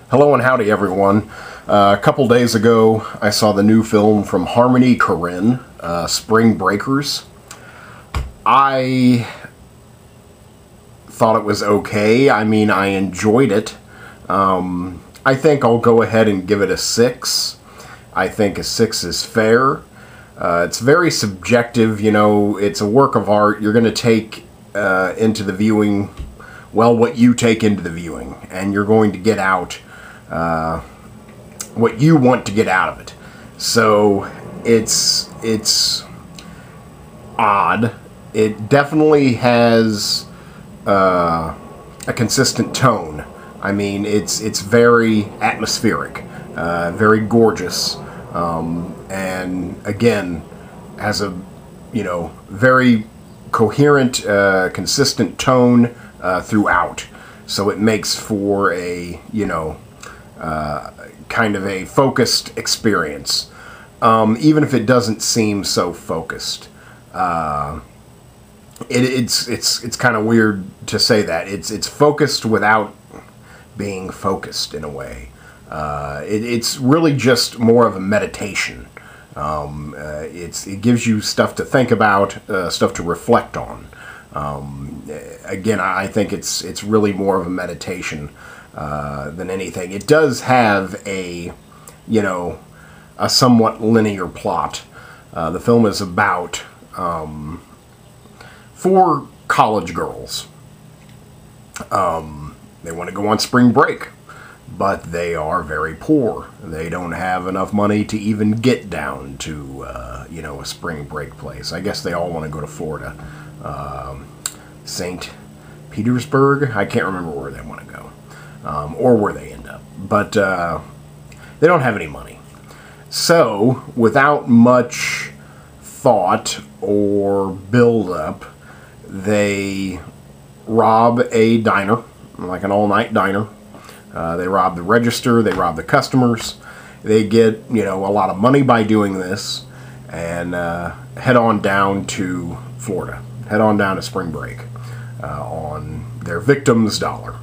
Hello and howdy everyone. A couple days ago I saw the new film from Harmony Korine, Spring Breakers. I thought it was okay. I mean, I enjoyed it. I think I'll go ahead and give it a 6. I think a 6 is fair. It's very subjective, you know, it's a work of art. You're going to take into the viewing, well, what you take into the viewing, and you're going to get out what you want to get out of it. So it's odd. It definitely has a consistent tone. I mean, it's very atmospheric, very gorgeous, and again has a very coherent, consistent tone throughout. So it makes for a kind of a focused experience, even if it doesn't seem so focused. It's kind of weird to say that it's focused without being focused in a way. It's really just more of a meditation. It gives you stuff to think about, stuff to reflect on. Again, I think it's really more of a meditation than anything. It does have a somewhat linear plot. The film is about 4 college girls. They want to go on spring break, but they are very poor. They don't have enough money to even get down to a spring break place. I guess they all want to go to Florida. St. Petersburg? I can't remember where they want to go. Or where they end up. But they don't have any money. So, without much thought or build-up, they rob a diner, like an all-night diner. They rob the register, they rob the customers. They get, a lot of money by doing this, and head on down to Florida. Head on down to spring break on their victim's dollar.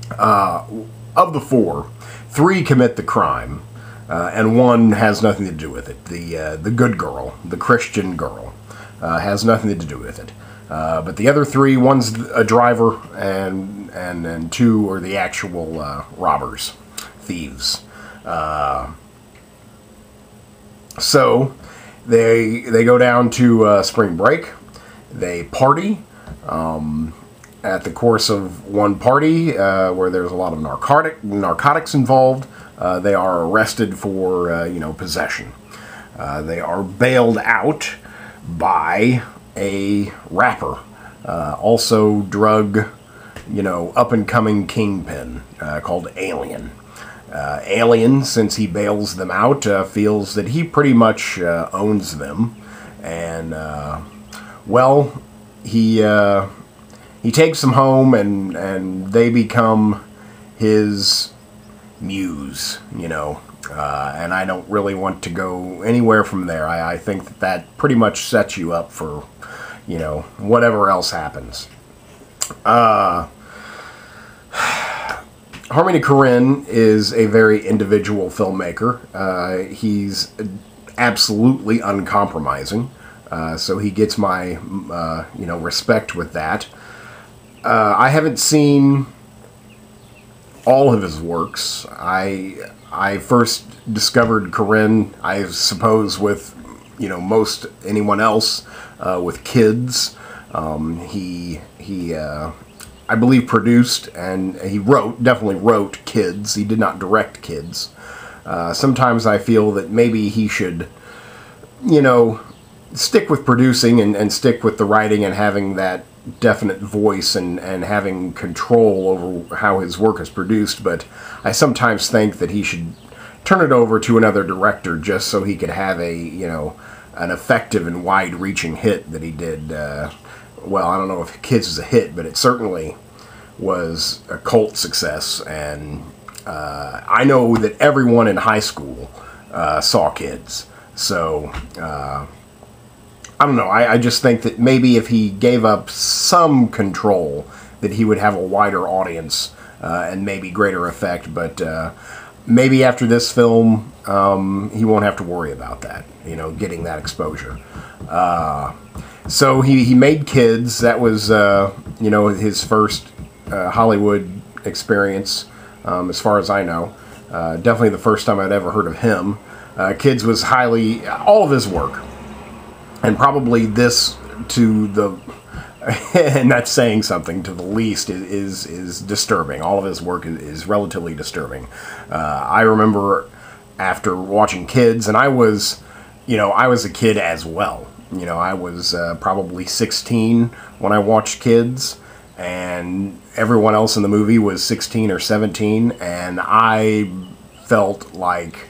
Of the 4, 3 commit the crime, and 1 has nothing to do with it. The good girl, the Christian girl, has nothing to do with it. But the other 3, one's a driver, and 2 are the actual robbers, thieves. So they go down to spring break. They party. At the course of one party, where there's a lot of narcotics involved, they are arrested for possession. They are bailed out by a rapper, also drug, up-and-coming kingpin, called Alien. Alien, since he bails them out, feels that he pretty much owns them, and well, he takes them home, and they become his muse, and I don't really want to go anywhere from there. I think that pretty much sets you up for, whatever else happens. Harmony Korine is a very individual filmmaker. He's absolutely uncompromising, so he gets my, respect with that. I haven't seen all of his works. I first discovered Korine, I suppose, with most anyone else, with Kids. He I believe produced, and he definitely wrote Kids. He did not direct Kids. Sometimes I feel that maybe he should stick with producing and stick with the writing and having that definite voice and having control over how his work is produced, but I sometimes think that he should turn it over to another director just so he could have a, an effective and wide-reaching hit that he did. Well, I don't know if Kids is a hit, but it certainly was a cult success, and I know that everyone in high school saw Kids, so I don't know, I just think that maybe if he gave up some control, that he would have a wider audience and maybe greater effect, but maybe after this film, he won't have to worry about that, getting that exposure. So he made Kids. That was, his first Hollywood experience, as far as I know. Definitely the first time I'd ever heard of him. Kids was all of his work, and probably this to the, and that's saying something, to the least, is disturbing. All of his work is relatively disturbing. I remember after watching Kids, and I was a kid as well. I was probably 16 when I watched Kids, and everyone else in the movie was 16 or 17, and I felt like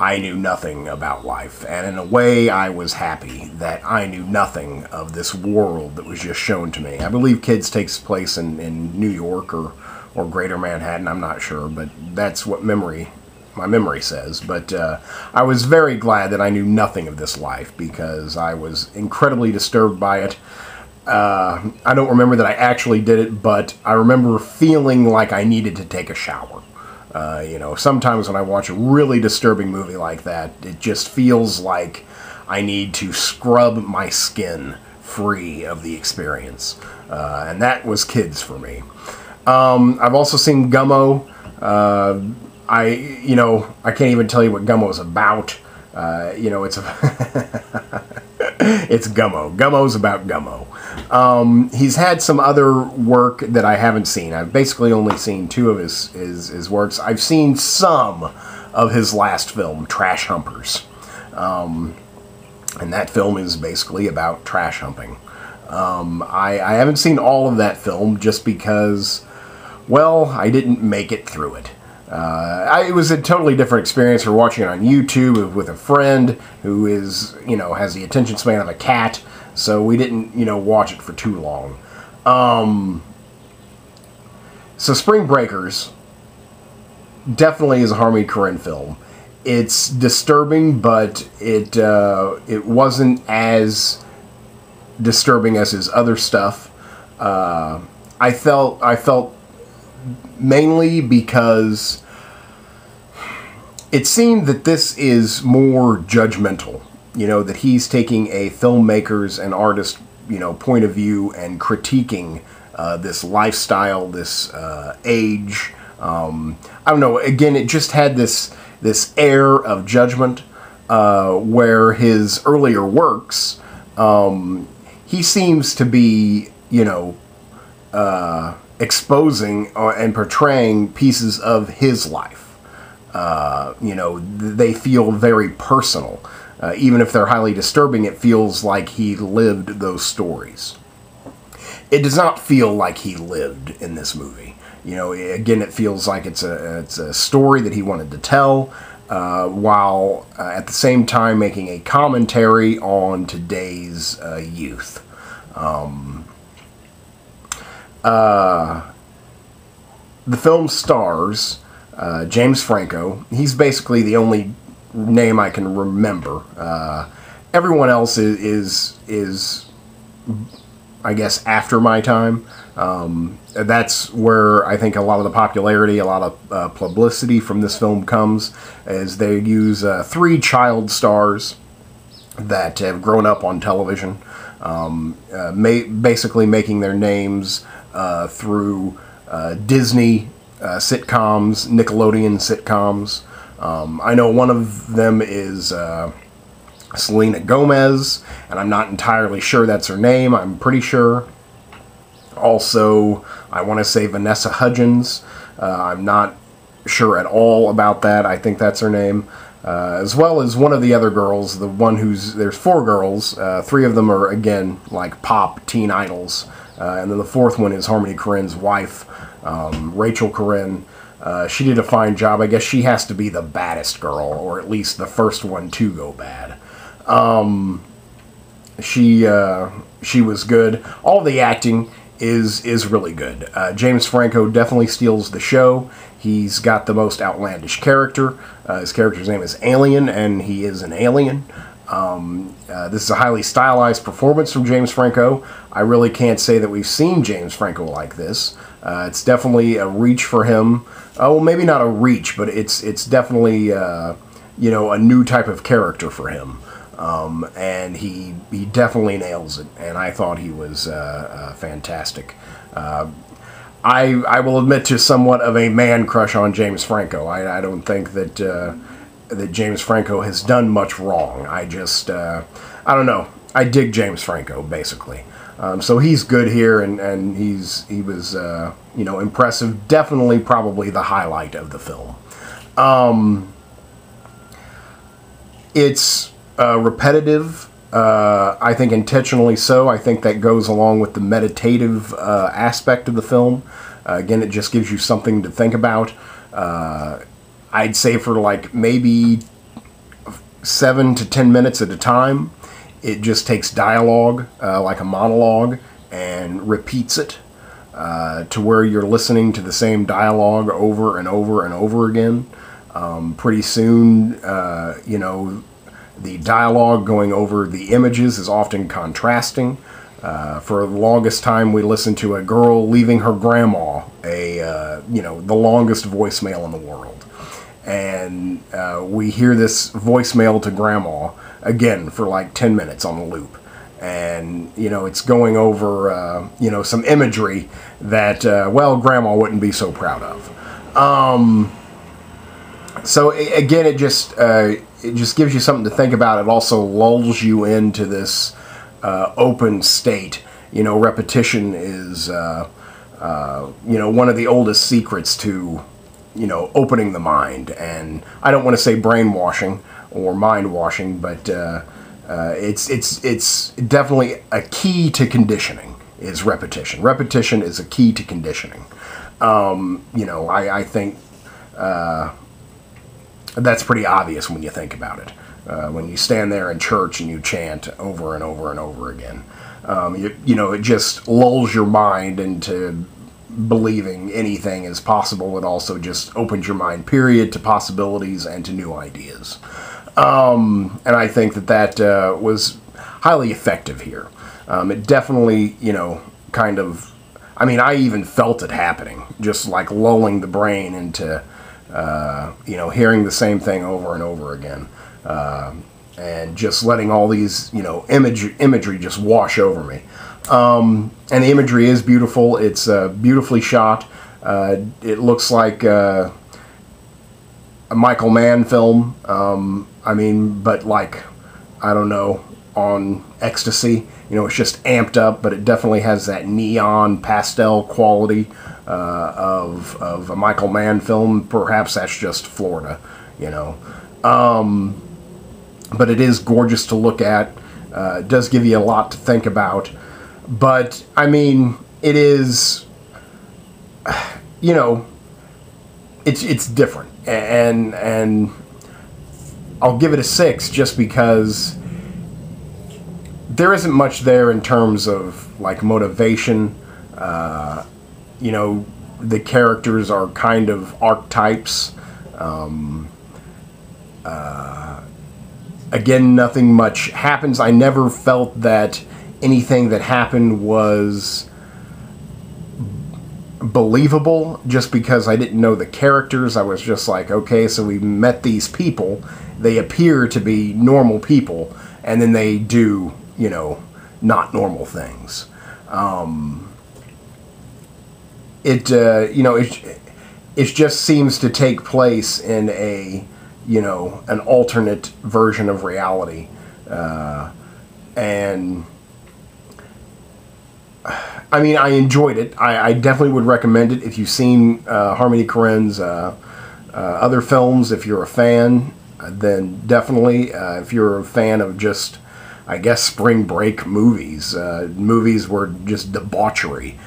I knew nothing about life. And in a way, I was happy that I knew nothing of this world that was just shown to me. I believe Kids takes place in New York or Greater Manhattan, I'm not sure, but that's what my memory says. But I was very glad that I knew nothing of this life, because I was incredibly disturbed by it. I don't remember that I actually did it, but I remember feeling like I needed to take a shower. Sometimes when I watch a really disturbing movie like that, it just feels like I need to scrub my skin free of the experience. And that was Kids for me. I've also seen Gummo. I can't even tell you what Gummo is about. It's it's Gummo. Gummo's about Gummo. He's had some other work that I haven't seen. I've basically only seen 2 of his works. I've seen some of his last film, Trash Humpers. And that film is basically about trash humping. I haven't seen all of that film just because, well, I didn't make it through it. It was a totally different experience for watching it on YouTube with a friend who has the attention span of a cat, so we didn't, watch it for too long. So Spring Breakers definitely is a Harmony Korine film. It's disturbing, but it wasn't as disturbing as his other stuff. I felt mainly because it seemed that this is more judgmental, that he's taking a filmmaker's and artist, point of view and critiquing this lifestyle, this age. I don't know, again, it just had this air of judgment, where his earlier works, he seems to be, exposing and portraying pieces of his life. They feel very personal. Even if they're highly disturbing, it feels like he lived those stories. It does not feel like he lived in this movie. Again, it feels like it's a story that he wanted to tell, while at the same time making a commentary on today's youth. The film stars James Franco. He's basically the only name I can remember. Everyone else is I guess after my time. That's where I think a lot of the popularity, a lot of publicity from this film comes, as they use 3 child stars that have grown up on television, basically making their names through Disney sitcoms, Nickelodeon sitcoms. I know one of them is Selena Gomez, and I'm not entirely sure that's her name. I'm pretty sure. Also, I want to say Vanessa Hudgens. I'm not sure at all about that. I think that's her name. As well as one of the other girls, there's 4 girls. 3 of them are, again, like pop teen idols. And then the 4th one is Harmony Korine's wife, Rachel Korine. She did a fine job. I guess she has to be the baddest girl, or at least the first one to go bad. She was good. All the acting is really good. James Franco definitely steals the show. He's got the most outlandish character. His character's name is Alien, and he is an alien. This is a highly stylized performance from James Franco. I really can't say that we've seen James Franco like this. It's definitely a reach for him. Well, maybe not a reach, but it's definitely a new type of character for him. And he definitely nails it, and I thought he was fantastic. I will admit to somewhat of a man crush on James Franco. I don't think that that James Franco has done much wrong. I don't know. I dig James Franco, basically. So he's good here, and he was impressive. Definitely, probably the highlight of the film. It's repetitive. I think intentionally so. I think that goes along with the meditative aspect of the film. Again, it just gives you something to think about. I'd say for like maybe 7 to 10 minutes at a time, it just takes dialogue, like a monologue, and repeats it to where you're listening to the same dialogue over and over and over again. Pretty soon, the dialogue going over the images is often contrasting. For the longest time, we listened to a girl leaving her grandma, the longest voicemail in the world. And we hear this voicemail to grandma again for like 10 minutes on the loop. And, it's going over, some imagery that, grandma wouldn't be so proud of. So again, it just gives you something to think about. It also lulls you into this open state. Repetition is one of the oldest secrets to opening the mind. And I don't want to say brainwashing or mind washing, but it's definitely a key to conditioning is repetition. Repetition is a key to conditioning. I think that's pretty obvious when you think about it. When you stand there in church and you chant over and over and over again, it just lulls your mind into believing anything is possible. It also just opens your mind, period, to possibilities and to new ideas. And I think that was highly effective here. It definitely, I even felt it happening, just like lulling the brain into hearing the same thing over and over again, and just letting all these, imagery just wash over me. And the imagery is beautiful. It's beautifully shot. It looks like a Michael Mann film. But like, I don't know, on ecstasy. It's just amped up, but it definitely has that neon pastel quality of a Michael Mann film. Perhaps that's just Florida, But it is gorgeous to look at. It does give you a lot to think about. But, it is, it's different. And I'll give it a 6 just because there isn't much there in terms of, like, motivation. The characters are kind of archetypes. Again, nothing much happens. I never felt that anything that happened was believable just because I didn't know the characters. I was just like, okay, so we met these people. They appear to be normal people, and then they do, not normal things. It just seems to take place in an alternate version of reality. And I enjoyed it. I definitely would recommend it if you've seen Harmony Korine's other films. If you're a fan, then definitely. If you're a fan of just, I guess, spring break movies, movies were just debauchery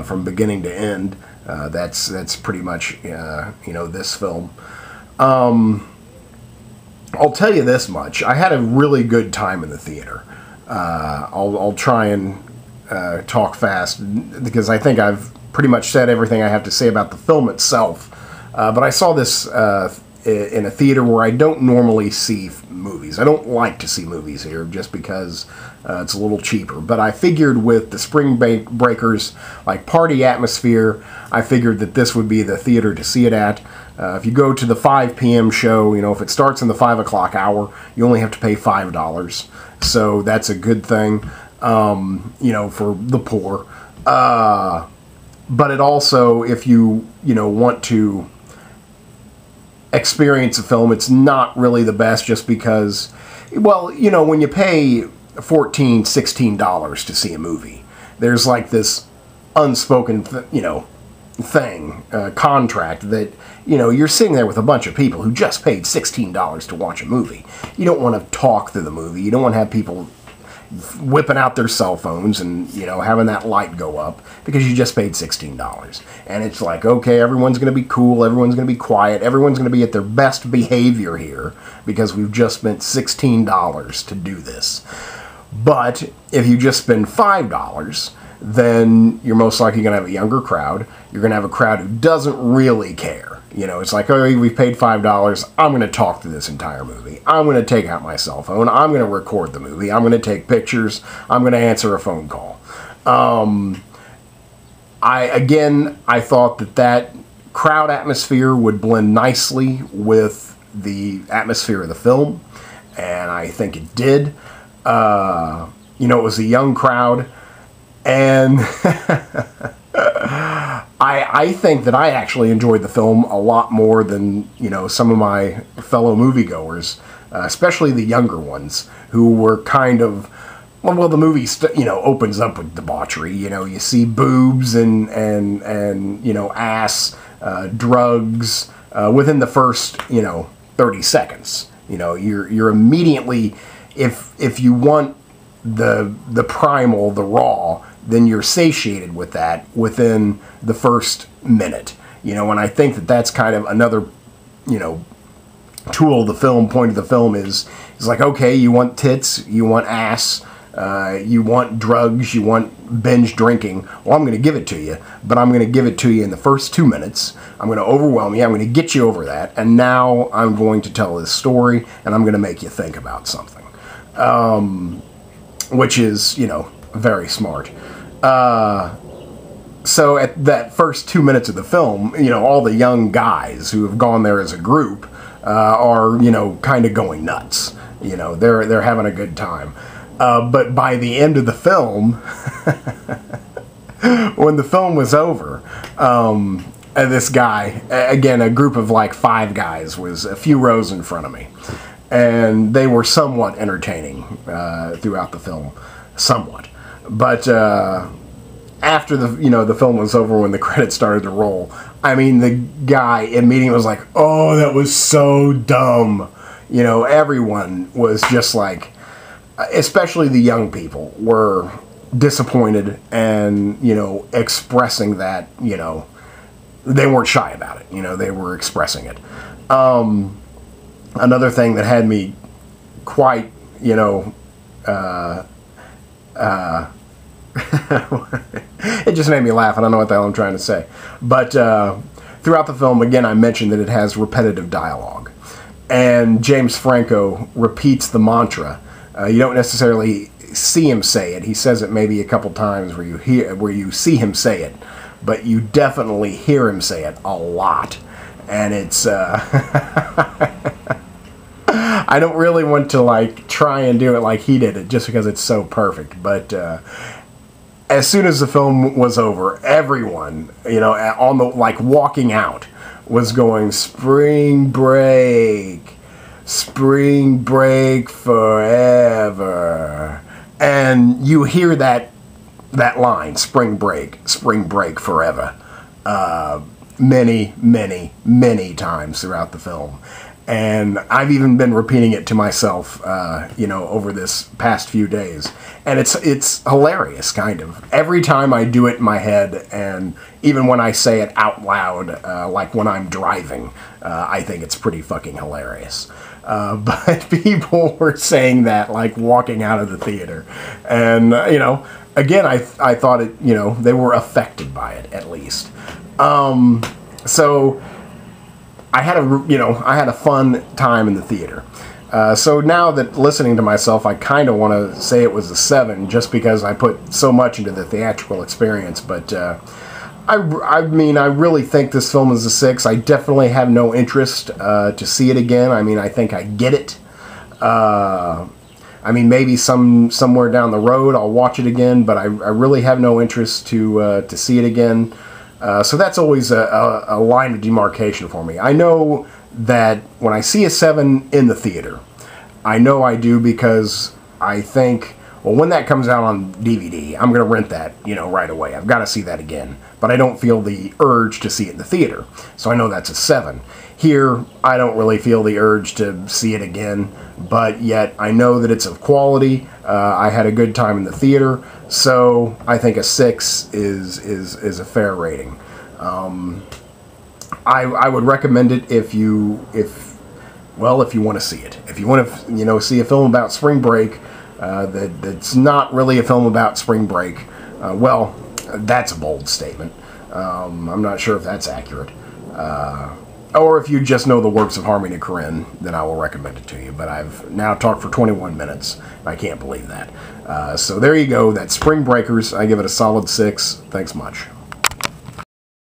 from beginning to end. That's pretty much this film. I'll tell you this much: I had a really good time in the theater. I'll try and talk fast because I think I've pretty much said everything I have to say about the film itself. But I saw this in a theater where I don't normally see movies. I don't like to see movies here just because it's a little cheaper. But I figured with the Spring Breakers, like, party atmosphere, I figured that this would be the theater to see it at. If you go to the 5 p.m. show, you know, if it starts in the 5 o'clock hour, you only have to pay $5. So that's a good thing, you know, for the poor. But it also, if you know, want to experience a film, it's not really the best just because, well, you know, when you pay $14, $16 to see a movie, there's like this unspoken, you know, contract that, you know, you're sitting there with a bunch of people who just paid $16 to watch a movie. You don't want to talk through the movie. You don't want to have people whipping out their cell phones and, you know, having that light go up because you just paid $16. And it's like, okay, everyone's going to be cool, everyone's going to be quiet, everyone's going to be at their best behavior here because we've just spent $16 to do this. But if you just spend $5, then you're most likely going to have a younger crowd. You're going to have a crowd who doesn't really care. You know, it's like, oh, we've paid $5. I'm going to talk through this entire movie. I'm going to take out my cell phone. I'm going to record the movie. I'm going to take pictures. I'm going to answer a phone call. I thought that crowd atmosphere would blend nicely with the atmosphere of the film, and I think it did. You know, it was a young crowd, and I think that I actually enjoyed the film a lot more than, you know, some of my fellow moviegoers, especially the younger ones, who were kind of, well, the movie, you know, opens up with debauchery. You know, you see boobs and you know, ass, drugs, within the first, you know, 30 seconds. You know, you're immediately, if you want the primal, the raw, then you're satiated with that within the first minute. You know, and I think that that's kind of another, you know, tool of the film, point of the film is like, okay, you want tits, you want ass, you want drugs, you want binge drinking. Well, I'm going to give it to you, but I'm going to give it to you in the first 2 minutes. I'm going to overwhelm you. I'm going to get you over that. And now I'm going to tell this story, and I'm going to make you think about something. Which is, you know, very smart. So at that first 2 minutes of the film, you know, all the young guys who have gone there as a group are, you know, kind of going nuts. You know, they're having a good time. But by the end of the film, when the film was over, this guy, again, a group of like 5 guys, was a few rows in front of me. And they were somewhat entertaining throughout the film. Somewhat. But after the film was over, when the credits started to roll, I mean, the guy immediately was like, "Oh, that was so dumb." You know, everyone was just like, especially the young people, were disappointed and, you know, expressing that, you know, they weren't shy about it. You know, they were expressing it. Another thing that had me quite, you know, it just made me laugh. I don't know what the hell I'm trying to say. But throughout the film, again, I mentioned that it has repetitive dialogue. And James Franco repeats the mantra. You don't necessarily see him say it. He says it maybe a couple times where you see him say it. But you definitely hear him say it a lot. And it's... I don't really want to, like, try and do it like he did it just because it's so perfect. But as soon as the film was over, everyone, you know, on the, like, walking out was going, "Spring break forever." And you hear that line, spring break forever, many, many, many times throughout the film. And I've even been repeating it to myself, you know, over this past few days. And it's hilarious, kind of. Every time I do it in my head, and even when I say it out loud, like when I'm driving, I think it's pretty fucking hilarious. But people were saying that, like, walking out of the theater. And, you know, again, I thought it, you know, they were affected by it, at least. So... I had a fun time in the theater. So now that listening to myself, I kind of want to say it was a 7 just because I put so much into the theatrical experience. But I mean, I really think this film is a 6. I definitely have no interest to see it again. I mean, I think I get it. I mean, maybe somewhere down the road I'll watch it again, but I really have no interest to see it again. So that's always a line of demarcation for me. I know that when I see a 7 in the theater, I know I do because I think, well, when that comes out on DVD, I'm going to rent that, right away. I've got to see that again. But I don't feel the urge to see it in the theater. So I know that's a 7. Here, I don't really feel the urge to see it again, but yet I know that it's of quality. I had a good time in the theater, so I think a 6 is a fair rating. I would recommend it if you want to see it. If you want to, see a film about spring break that's not really a film about spring break, well, that's a bold statement. I'm not sure if that's accurate. Or if you just know the works of Harmony Korine, then I will recommend it to you. But I've now talked for 21 minutes. I can't believe that. So there you go. That's Spring Breakers. I give it a solid 6. Thanks much.